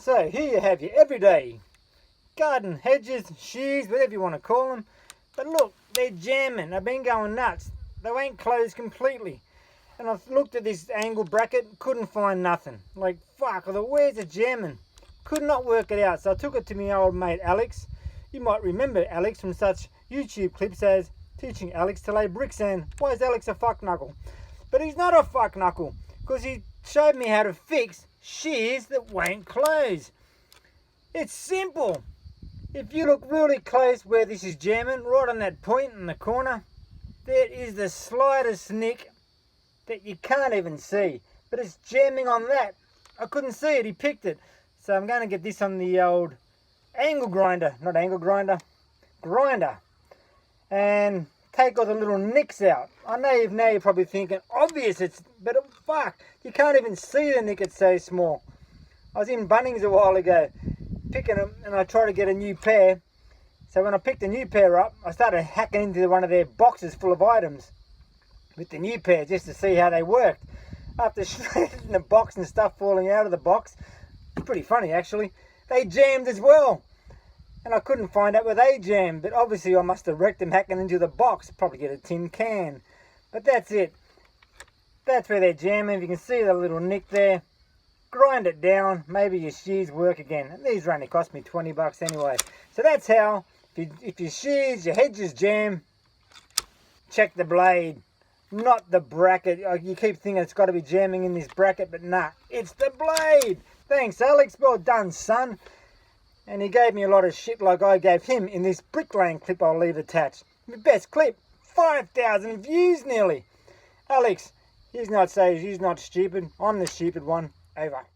So here you have your everyday garden hedges, shears, whatever you want to call them. But look, they're jamming. I've been going nuts. They ain't closed completely. And I've looked at this angle bracket, couldn't find nothing. Like, fuck, I thought, where's the jamming? Could not work it out. So I took it to my old mate Alex. You might remember Alex from such YouTube clips as teaching Alex to lay bricks, and why is Alex a fuck knuckle? But he's not a fuck knuckle, because he showed me how to fix shears that won't close. It's simple. If you look really close where this is jamming, right on that point in the corner, there is the slightest nick that you can't even see, but it's jamming on that. I couldn't see it, he picked it. So I'm going to get this on the old angle grinder, not angle grinder, grinder, and take all the little nicks out. I know now you're probably thinking, obvious, but fuck, you can't even see the nick, it's so small. I was in Bunnings a while ago, picking them, and I tried to get a new pair. So when I picked a new pair up, I started hacking into one of their boxes full of items with the new pair just to see how they worked. After shredding the box and stuff falling out of the box, pretty funny actually, they jammed as well. And I couldn't find out where they jammed, but obviously I must have wrecked them hacking into the box, probably get a tin can. But that's it. That's where they're jamming. If you can see the little nick there, grind it down, maybe your shears work again. And these only cost me 20 bucks anyway. So that's how, if your shears, your hedges jam, check the blade, not the bracket. You keep thinking it's got to be jamming in this bracket, but nah, it's the blade. Thanks Alex, well done son. And he gave me a lot of shit like I gave him in this bricklaying clip I'll leave attached. My best clip, 5,000 views nearly. Alex, he's not stupid, I'm the stupid one. Over.